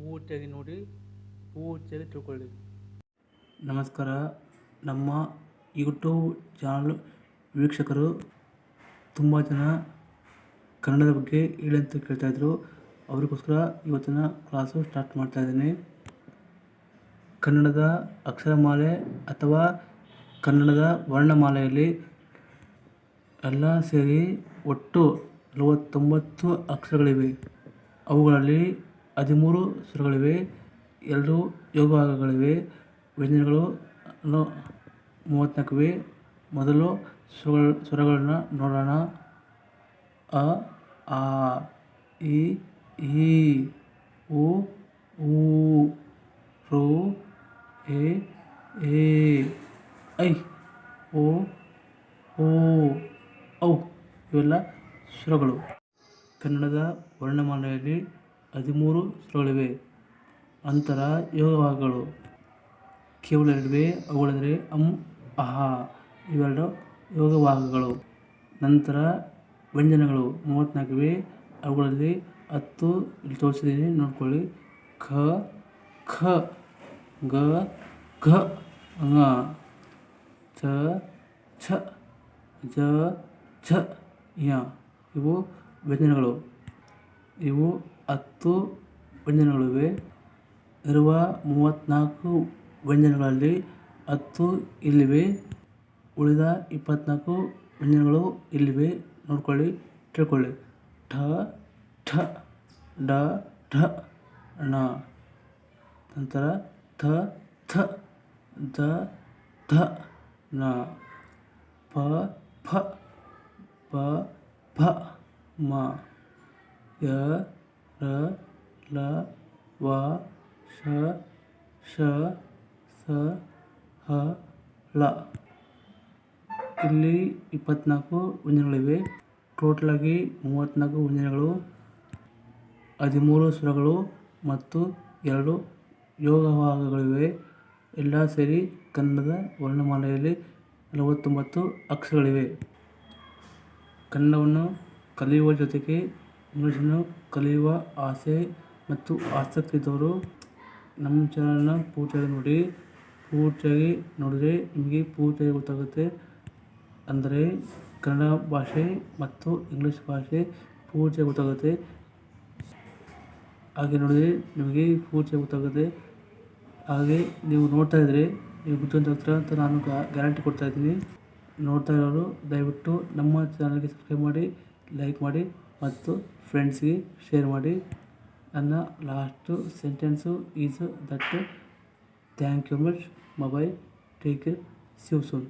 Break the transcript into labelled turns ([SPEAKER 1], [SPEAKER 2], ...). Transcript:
[SPEAKER 1] ಪೂರ್ತಿಯಾಗಿ ನೋಡಿ, ಪೂರ್ತಿಯಾಗಿ ತಿಳ್ಕೊಳ್ಳಿ.
[SPEAKER 2] ನಮಸ್ಕಾರ. ನಮ್ಮ ಯೂಟ್ಯೂಬ್ ಚಾನಲ್ ವೀಕ್ಷಕರು ತುಂಬ ಜನ ಕನ್ನಡದ ಬಗ್ಗೆ ಹೇಳಿ ಅಂತ ಕೇಳ್ತಾಯಿದ್ರು. ಅವರಿಗೋಸ್ಕರ ಇವತ್ತಿನ ಕ್ಲಾಸು ಸ್ಟಾರ್ಟ್ ಮಾಡ್ತಾಯಿದ್ದೀನಿ. ಕನ್ನಡದ ಅಕ್ಷರಮಾಲೆ ಅಥವಾ ಕನ್ನಡದ ವರ್ಣಮಾಲೆಯಲ್ಲಿ ಎಲ್ಲ ಸೇರಿ ಒಟ್ಟು 49 ಅಕ್ಷರಗಳಿವೆ. ಅವುಗಳಲ್ಲಿ 13 ಸ್ವರಗಳಿವೆ, 2 ಯೋಗವಾಗಗಳಿವೆ. ವ್ಯಂಜನಗಳು 34 ಇವೆ. ಮೊದಲು ಸ್ವರಗಳನ್ನು ನೋಡೋಣ. ಅ, ಆ, ಇ, ಈ, ಉ, ಊ, ಋ, ಎ, ಐ, ಓ, ಓ, ಔ ಇವೆಲ್ಲ ಸ್ವರಗಳು. ಕನ್ನಡದ ವರ್ಣಮಾಲೆಯಲ್ಲಿ 13 ಸ್ವರಗಳಿವೆ. ನಂತರ ಯೋಗವಾಗಗಳು ಕೇವಲ 2 ಇವೆ. ಅವುಗಳೆಂದರೆ ಅಂ, ಅಹ ಇವೆರಡು ಯೋಗವಾಗಗಳು. ನಂತರ ವ್ಯಂಜನಗಳು 34 ಇವೆ. ಅವುಗಳಲ್ಲಿ 10 ಇಲ್ಲಿ ತೋರಿಸಿದ್ದೀನಿ, ನೋಡ್ಕೊಳ್ಳಿ. ಖ, ಖ, ಗ, ಘ, ङ, ಚ, ಛ, ಜ, ಝ, ಞ ಇವು ವ್ಯಂಜನಗಳು. ಇವು 10 ವ್ಯಂಜನಗಳಿವೆ. ಇರುವ 34 ವ್ಯಂಜನಗಳಲ್ಲಿ 10 ಇಲ್ಲಿವೆ. ಉಳಿದ 24 ವ್ಯಂಜನಗಳು ಇಲ್ಲಿವೆ. ನೋಡ್ಕೊಳ್ಳಿ, ತಿಳ್ಕೊಳ್ಳಿ. ಠ, ಠ, ಡ, ಢ, ಣ. ನಂತರ ಥ, ಥ, ದ, ಧ, ನ. ಪ, ಫ, ಬ, ಭ, ಮ. ಯ, ರ, ಲ, ವ, ಶ, ಶ, ಸ, ಹ, ಳ. ಇಲ್ಲಿ 24 ವ್ಯಂಜನಗಳಿವೆ. ಟೋಟಲಾಗಿ 34 ವ್ಯಂಜನಗಳು, 13 ಸ್ವರಗಳು ಮತ್ತು 2 ಯೋಗವಾಗಗಳಿವೆ. ಎಲ್ಲ ಸೇರಿ ಕನ್ನಡದ ವರ್ಣಮಾಲೆಯಲ್ಲಿ 49 ಅಕ್ಷರಗಳಿವೆ. ಕನ್ನಡವನ್ನು ಕಲಿಯುವ ಜೊತೆಗೆ ಇಂಗ್ಲೀಷನ್ನು ಕಲಿಯುವ ಆಸೆ ಮತ್ತು ಆಸಕ್ತಿ ಇದ್ದವರು ನಮ್ಮ ಚಾನಲ್ನ ಪೂರ್ತಿಯಾಗಿ ನೋಡಿ. ಪೂರ್ತಿಯಾಗಿ ನೋಡಿದರೆ ನಿಮಗೆ ಪೂರ್ತಿಯಾಗಿ ಗೊತ್ತಾಗುತ್ತೆ. ಅಂದರೆ ಕನ್ನಡ ಭಾಷೆ ಮತ್ತು ಇಂಗ್ಲೀಷ್ ಭಾಷೆ ಪೂರ್ತಿಯಾಗಿ ಗೊತ್ತಾಗುತ್ತೆ. ಹಾಗೆ ನೋಡಿದರೆ ನಿಮಗೆ ಪೂರ್ತಿಯಾಗಿ ಗೊತ್ತಾಗುತ್ತೆ. ಹಾಗೆ ನೀವು ನೋಡ್ತಾ ಇದ್ದರೆ ನೀವು ಬುದ್ಧಿವಂತ ಆಗ್ತೀರ ಅಂತ ನಾನು ಗ್ಯಾರಂಟಿ ಕೊಡ್ತಾ ಇದ್ದೀನಿ. ನೋಡ್ತಾ ಇರೋರು ದಯವಿಟ್ಟು ನಮ್ಮ ಚಾನಲ್ಗೆ ಸಬ್ಸ್ಕ್ರೈಬ್ ಮಾಡಿ, ಲೈಕ್ ಮಾಡಿ ಮತ್ತು ಫ್ರೆಂಡ್ಸ್ಗೆ ಶೇರ್ ಮಾಡಿ. ನನ್ನ last sentence is that thank you much. Bye, take care, see you soon.